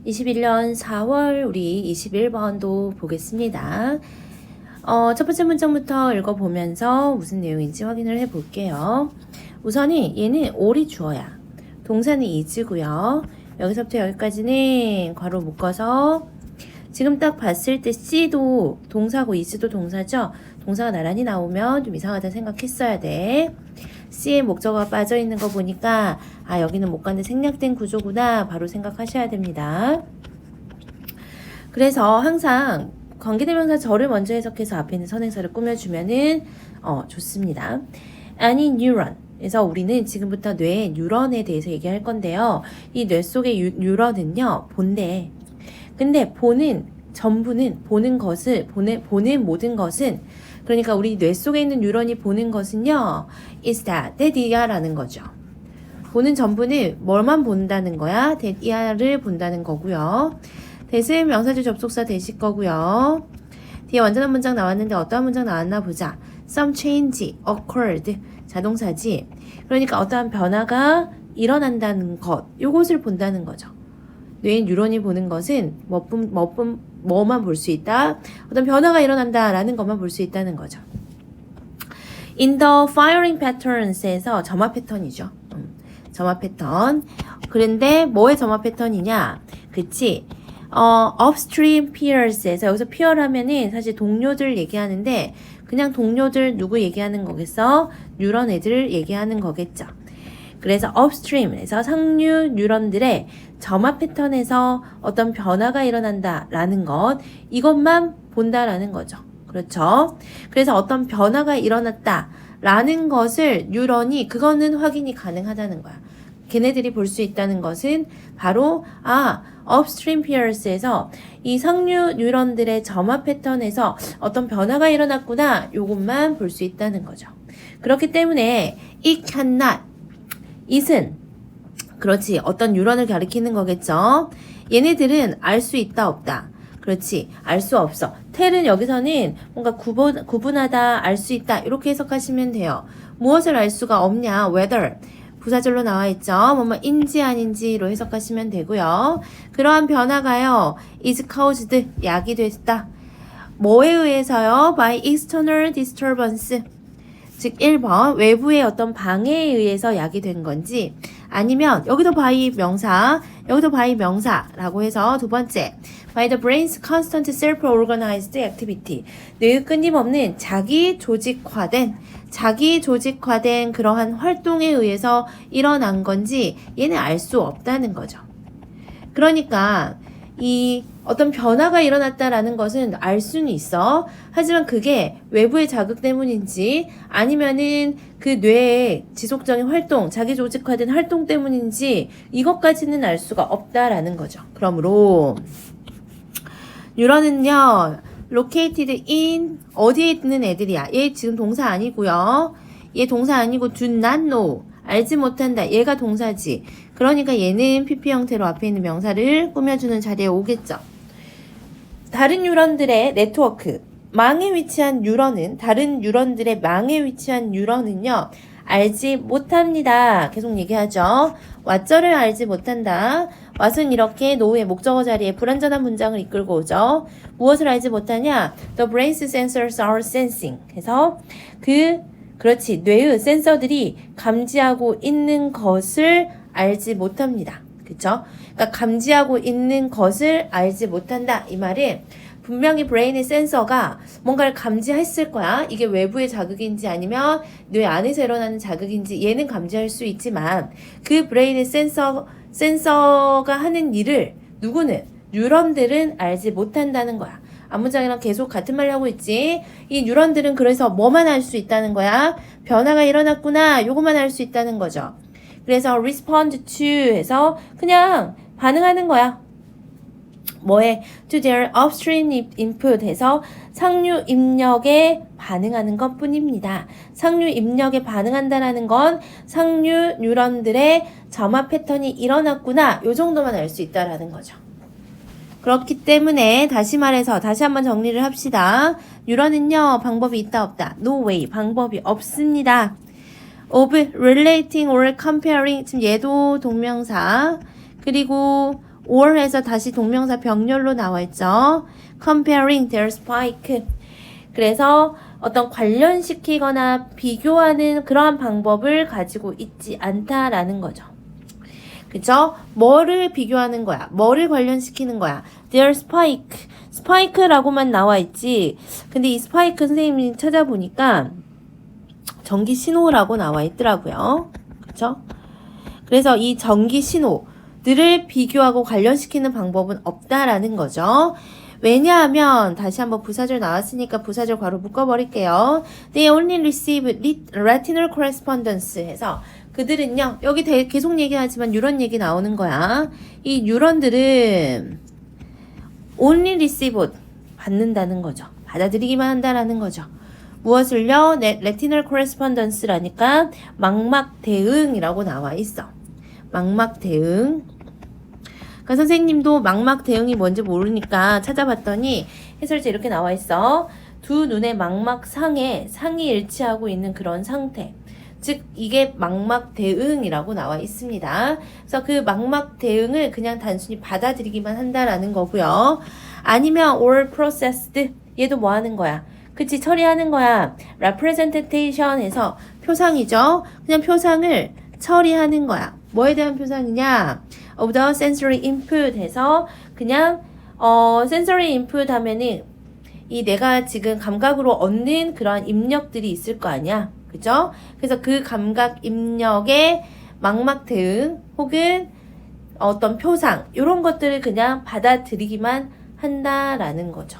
21년 4월 우리 21번도 보겠습니다. 첫 번째 문장부터 읽어보면서 무슨 내용인지 확인을 해볼게요. 우선이 얘는 all이 주어야. 동사는 is고요. 여기서부터 여기까지는 괄호 묶어서 지금 딱 봤을 때 C도 동사고 is도 동사죠. 동사가 나란히 나오면 좀 이상하다 생각했어야 돼. C에 목적어가 빠져있는 거 보니까 아 여기는 못 가는 생략된 구조구나 바로 생각하셔야 됩니다. 그래서 항상 관계대명사 저를 먼저 해석해서 앞에 있는 선행사를 꾸며주면은 좋습니다. 아니 뉴런. 그래서 우리는 지금부터 뇌 뉴런에 대해서 얘기할 건데요. 이 뇌 속의 뉴런은요 본대. 근데 보는 전부는 보는 것을 보는 모든 것은 그러니까 우리 뇌 속에 있는 뉴런이 보는 것은요 is that 이하라는 거죠. 보는 전부는 뭘만 본다는 거야? that 이하를 본다는 거고요. that은 명사절 접속사 되실 거고요. 뒤에 완전한 문장 나왔는데 어떠한 문장 나왔나 보자. Some change occurred 자동사지. 그러니까 어떠한 변화가 일어난다는 것 요것을 본다는 거죠. 뇌의 뉴런이 보는 것은 뭐만 볼 수 있다. 어떤 변화가 일어난다라는 것만 볼 수 있다는 거죠. In the firing patterns에서 점화 패턴이죠. 점화 패턴. 그런데 뭐의 점화 패턴이냐? 그치? upstream peers에서 여기서 peer하면은 사실 동료들 얘기하는데 그냥 동료들 누구 얘기하는 거겠어? 뉴런 애들 얘기하는 거겠죠. 그래서 upstream에서 상류 뉴런들의 점화 패턴에서 어떤 변화가 일어난다라는 것 이것만 본다라는 거죠. 그렇죠? 그래서 어떤 변화가 일어났다라는 것을 뉴런이 그거는 확인이 가능하다는 거야. 걔네들이 볼 수 있다는 것은 바로 upstream peers에서 이 상류 뉴런들의 점화 패턴에서 어떤 변화가 일어났구나 요것만 볼 수 있다는 거죠. 그렇기 때문에 it cannot it은 그렇지 어떤 뉴런을 가리키는 거겠죠. 얘네들은 알 수 있다 없다. 그렇지 알 수 없어. tell은 여기서는 뭔가 구분하다 알 수 있다 이렇게 해석하시면 돼요. 무엇을 알 수가 없냐 whether 부사절로 나와 있죠. 뭐뭐인지 아닌지로 해석하시면 되고요. 그러한 변화가요 is caused 야기됐다. 뭐에 의해서요? by external disturbance 즉 1번 외부의 어떤 방해에 의해서 야기된 건지 아니면 여기도 by 명사 여기도 by 명사라고 해서 두 번째 by the brain's constant self-organized activity 늘 끊임없는 자기 조직화된 그러한 활동에 의해서 일어난 건지 얘는 알 수 없다는 거죠. 그러니까 이 어떤 변화가 일어났다라는 것은 알 수는 있어. 하지만 그게 외부의 자극 때문인지 아니면은 그 뇌의 지속적인 활동, 자기 조직화된 활동 때문인지 이것까지는 알 수가 없다라는 거죠. 그러므로 뉴런은요 located in 어디에 있는 애들이야? 얘 지금 동사 아니고요. 얘 동사 아니고 do not know 알지 못한다. 얘가 동사지. 그러니까 얘는 PP 형태로 앞에 있는 명사를 꾸며주는 자리에 오겠죠. 다른 뉴런들의 네트워크, 망에 위치한 뉴런은 다른 뉴런들의 망에 위치한 뉴런은요. 알지 못합니다. 계속 얘기하죠. what을 알지 못한다. what은 이렇게 노후의 목적어 자리에 불완전한 문장을 이끌고 오죠. 무엇을 알지 못하냐? The brain's sensors are sensing. 그래서 그렇지. 뇌의 센서들이 감지하고 있는 것을 알지 못합니다. 그쵸? 그러니까 감지하고 있는 것을 알지 못한다. 이 말은 분명히 브레인의 센서가 뭔가를 감지했을 거야. 이게 외부의 자극인지 아니면 뇌 안에서 일어나는 자극인지 얘는 감지할 수 있지만 그 브레인의 센서가 하는 일을 누구는? 뉴런들은 알지 못한다는 거야. 앞문장이랑 계속 같은 말을 하고 있지. 이 뉴런들은 그래서 뭐만 알 수 있다는 거야? 변화가 일어났구나. 요것만 알 수 있다는 거죠. 그래서 respond to 해서 그냥 반응하는 거야. 뭐에? to their upstream input 해서 상류 입력에 반응하는 것 뿐입니다. 상류 입력에 반응한다라는 건 상류 뉴런들의 점화 패턴이 일어났구나. 요 정도만 알 수 있다라는 거죠. 그렇기 때문에 다시 말해서 다시 한번 정리를 합시다. 뉴런은요 방법이 있다 없다. no way 방법이 없습니다. of relating or comparing 지금 얘도 동명사 그리고 or 해서 다시 동명사 병렬로 나와 있죠. comparing their spike. 그래서 어떤 관련시키거나 비교하는 그러한 방법을 가지고 있지 않다라는 거죠. 그죠? 뭐를 비교하는 거야? 뭐를 관련시키는 거야? Their spike. spike라고만 나와 있지. 근데 이 spike 선생님이 찾아보니까 전기 신호라고 나와 있더라고요. 그쵸? 그래서 이 전기 신호들을 비교하고 관련시키는 방법은 없다라는 거죠. 왜냐하면 다시 한번 부사절 나왔으니까 부사절 괄호 묶어버릴게요. They only receive retinal correspondence 해서 그들은요. 여기 계속 얘기하지만 뉴런 얘기 나오는 거야. 이 뉴런들은 only receive 받는다는 거죠. 받아들이기만 한다라는 거죠. 무엇을요? retinal correspondence라니까 망막 대응이라고 나와 있어. 망막 대응. 그러니까 선생님도 망막 대응이 뭔지 모르니까 찾아봤더니 해설지 이렇게 나와 있어. 두 눈의 망막 상이 일치하고 있는 그런 상태. 즉 이게 망막 대응이라고 나와 있습니다. 그래서 그 망막 대응을 그냥 단순히 받아들이기만 한다라는 거고요. 아니면 or processed 얘도 뭐 하는 거야? 그치 처리하는 거야. representation 해서 표상이죠. 그냥 표상을 처리하는 거야. 뭐에 대한 표상이냐? of the sensory input 해서 그냥 sensory input 하면은 이 내가 지금 감각으로 얻는 그런 입력들이 있을 거 아니야. 그죠? 그래서 그 감각 입력의 망막 대응 혹은 어떤 표상 이런 것들을 그냥 받아들이기만 한다라는 거죠.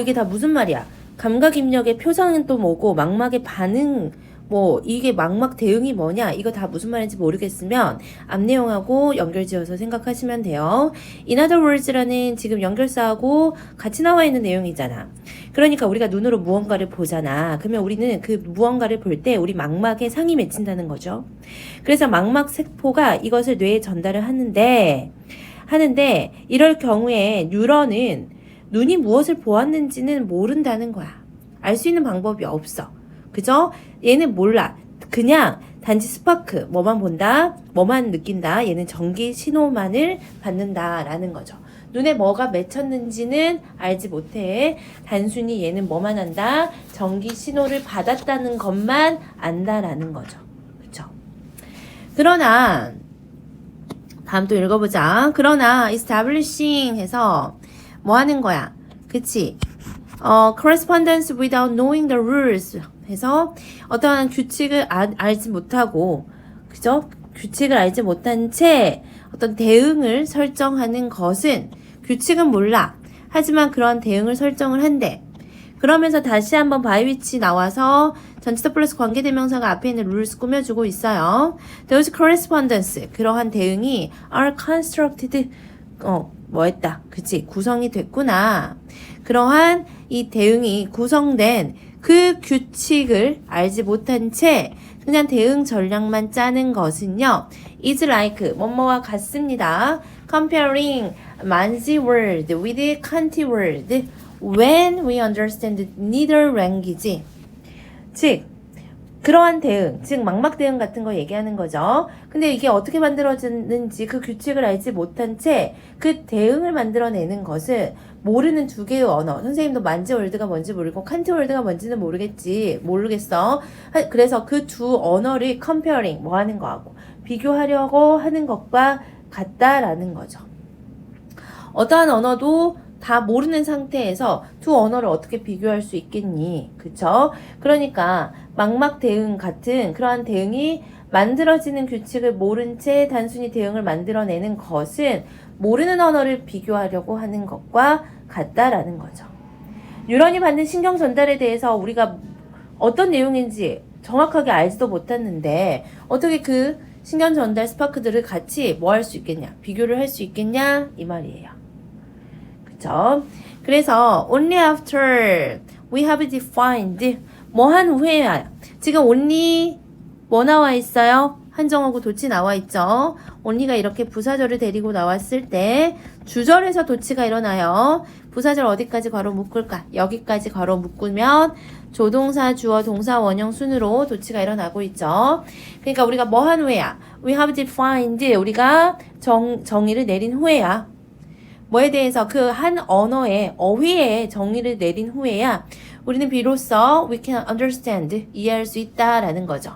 이게 다 무슨 말이야? 감각 입력의 표상은 또 뭐고 망막의 반응 뭐 이게 망막 대응이 뭐냐 이거 다 무슨 말인지 모르겠으면 앞 내용하고 연결지어서 생각하시면 돼요. In other words라는 지금 연결사하고 같이 나와 있는 내용이잖아. 그러니까 우리가 눈으로 무언가를 보잖아. 그러면 우리는 그 무언가를 볼 때 우리 망막에 상이 맺힌다는 거죠. 그래서 망막 세포가 이것을 뇌에 전달을 하는데 이럴 경우에 뉴런은 눈이 무엇을 보았는지는 모른다는 거야. 알 수 있는 방법이 없어. 그죠? 얘는 몰라. 그냥 단지 스파크, 뭐만 본다, 뭐만 느낀다. 얘는 전기 신호만을 받는다라는 거죠. 눈에 뭐가 맺혔는지는 알지 못해. 단순히 얘는 뭐만 한다? 전기 신호를 받았다는 것만 안다라는 거죠. 그쵸? 그러나 다음 또 읽어보자. 그러나 establishing 해서 뭐 하는 거야? 그치? correspondence without knowing the rules 해서 어떠한 규칙을 알지 못하고 그죠? 규칙을 알지 못한 채 어떤 대응을 설정하는 것은 규칙은 몰라. 하지만 그런 대응을 설정을 한대. 그러면서 다시 한번 by which 나와서 전치사 플러스 관계대명사가 앞에 있는 rules 꾸며주고 있어요. Those correspondence 그러한 대응이 are constructed 뭐했다. 그치? 구성이 됐구나. 그러한 이 대응이 구성된 그 규칙을 알지 못한 채 그냥 대응 전략만 짜는 것은요. is like 뭐뭐와 같습니다. comparing man's word with Kant's word when we understand neither language. 즉 그러한 대응, 즉 망막 대응 같은 거 얘기하는 거죠. 근데 이게 어떻게 만들어졌는지 그 규칙을 알지 못한 채 그 대응을 만들어내는 것은 모르는 두 개의 언어. 선생님도 만지 월드가 뭔지 모르고 칸트 월드가 뭔지는 모르겠어. 그래서 그 두 언어를 comparing 뭐 하는 거하고 비교하려고 하는 것과 같다라는 거죠. 어떠한 언어도 다 모르는 상태에서 두 언어를 어떻게 비교할 수 있겠니? 그쵸? 그러니까 망막 대응 같은 그러한 대응이 만들어지는 규칙을 모른 채 단순히 대응을 만들어내는 것은 모르는 언어를 비교하려고 하는 것과 같다라는 거죠. 뉴런이 받는 신경 전달에 대해서 우리가 어떤 내용인지 정확하게 알지도 못했는데 어떻게 그 신경 전달 스파크들을 같이 뭐 할 수 있겠냐? 비교를 할 수 있겠냐? 이 말이에요. 그쵸? 그래서 only after we have defined 뭐 한 후에야 지금 only 뭐 나와 있어요? 한정어구 도치 나와 있죠. only가 이렇게 부사절을 데리고 나왔을 때 주절에서 도치가 일어나요. 부사절 어디까지 괄호 묶을까? 여기까지 괄호 묶으면 조동사, 주어, 동사, 원형 순으로 도치가 일어나고 있죠. 그러니까 우리가 뭐 한 후에야? We have defined. 우리가 정의를 내린 후에야. 뭐에 대해서 그 한 언어의 어휘에 정의를 내린 후에야 우리는 비로소 we can understand. 이해할 수 있다라는 거죠.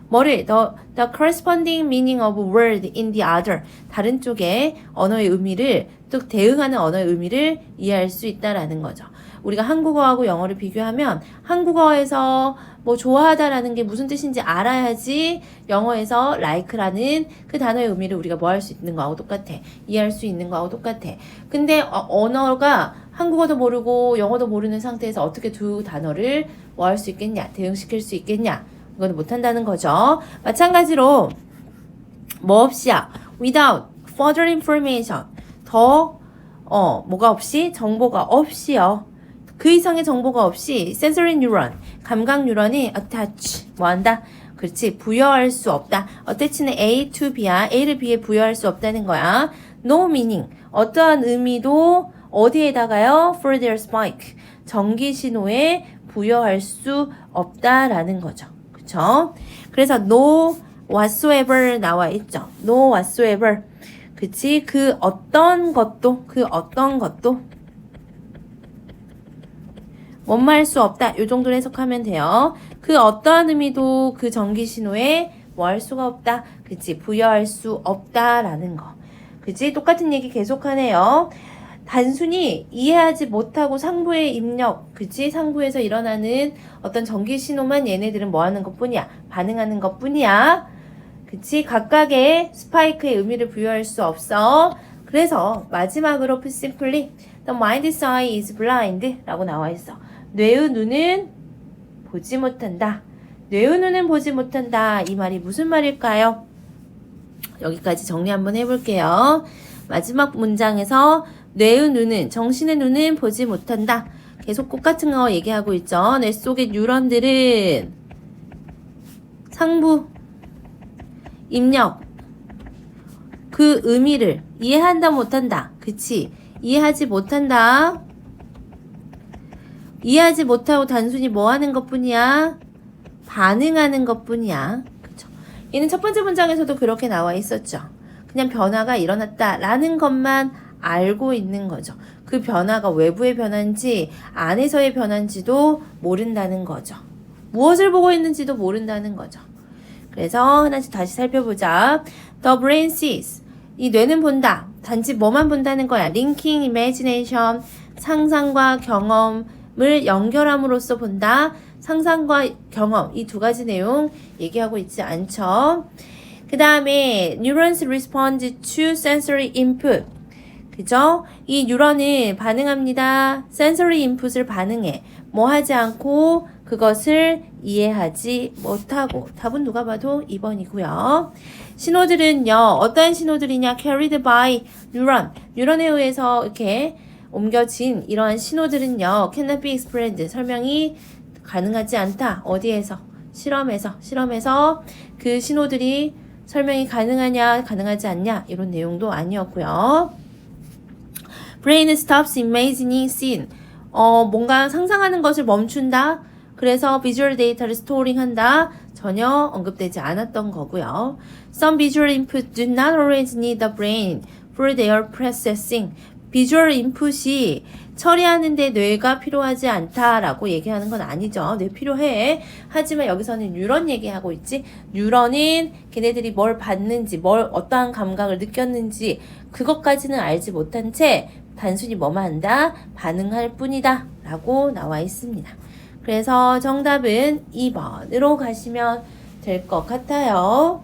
뭐를? The corresponding meaning of a word in the other. 다른 쪽의 언어의 의미를 또 대응하는 언어의 의미를 이해할 수 있다라는 거죠. 우리가 한국어하고 영어를 비교하면 한국어에서 뭐 좋아하다라는 게 무슨 뜻인지 알아야지 영어에서 like라는 그 단어의 의미를 우리가 뭐 할 수 있는 거하고 똑같아. 이해할 수 있는 거하고 똑같아. 근데 언어가 한국어도 모르고 영어도 모르는 상태에서 어떻게 두 단어를 뭐 할 수 있겠냐? 대응시킬 수 있겠냐? 이거는 못한다는 거죠. 마찬가지로 뭐 없이야? Without further information. 뭐가 없이? 정보가 없이요. 그 이상의 정보가 없이 sensory neuron, 감각 뉴런이 attach, 뭐 한다? 그렇지, 부여할 수 없다. attach는 A to B야. A를 B에 부여할 수 없다는 거야. no meaning, 어떠한 의미도 어디에다가요? for their spike, 전기 신호에 부여할 수 없다라는 거죠. 그쵸? 그래서 no whatsoever 나와 있죠. no whatsoever. 그치? 그 어떤 것도 뭔말 수 없다. 요 정도로 해석하면 돼요. 그 어떠한 의미도 그 전기 신호에 뭐 할 수가 없다. 그치? 부여할 수 없다라는 거. 그치? 똑같은 얘기 계속하네요. 단순히 이해하지 못하고 상부의 입력, 그치? 상부에서 일어나는 어떤 전기 신호만 얘네들은 뭐 하는 것 뿐이야? 반응하는 것 뿐이야. 그치? 각각의 스파이크의 의미를 부여할 수 없어. 그래서 마지막으로 simply the mind's eye is blind 라고 나와 있어. 뇌의 눈은 보지 못한다. 뇌의 눈은 보지 못한다. 이 말이 무슨 말일까요? 여기까지 정리 한번 해볼게요. 마지막 문장에서 뇌의 눈은, 정신의 눈은 보지 못한다. 계속 똑같은 거 얘기하고 있죠. 뇌 속의 뉴런들은 상부, 입력, 그 의미를 이해한다 못한다. 그치? 이해하지 못한다. 이해하지 못하고 단순히 뭐 하는 것 뿐이야? 반응하는 것 뿐이야. 그쵸? 얘는 첫 번째 문장에서도 그렇게 나와 있었죠. 그냥 변화가 일어났다 라는 것만 알고 있는 거죠. 그 변화가 외부의 변화인지 안에서의 변화인지도 모른다는 거죠. 무엇을 보고 있는지도 모른다는 거죠. 그래서 하나씩 다시 살펴보자. The brain sees. 이 뇌는 본다. 단지 뭐만 본다는 거야. Linking imagination. 상상과 경험을 연결함으로써 본다. 상상과 경험. 이 두 가지 내용 얘기하고 있지 않죠. 그 다음에 neurons respond to sensory input. 그죠? 이 뉴런은 반응합니다. sensory input을 반응해. 뭐 하지 않고 그것을 이해하지 못하고. 답은 누가 봐도 2번이고요. 신호들은요. 어떠한 신호들이냐? carried by neuron. 뉴런에 의해서 이렇게 옮겨진 이러한 신호들은요. cannot be explained. 설명이 가능하지 않다. 어디에서? 실험에서 그 신호들이 설명이 가능하냐, 가능하지 않냐 이런 내용도 아니었고요. brain stops imagining scene. 뭔가 상상하는 것을 멈춘다. 그래서 visual data를 storing 한다. 전혀 언급되지 않았던 거고요. Some visual input do not always need the brain for their processing. 비주얼 인풋이 처리하는데 뇌가 필요하지 않다라고 얘기하는 건 아니죠. 뇌 필요해. 하지만 여기서는 뉴런 얘기하고 있지. 뉴런은 걔네들이 뭘 봤는지, 어떠한 감각을 느꼈는지 그것까지는 알지 못한 채 단순히 뭐만 한다? 반응할 뿐이다 라고 나와 있습니다. 그래서 정답은 2번으로 가시면 될 것 같아요.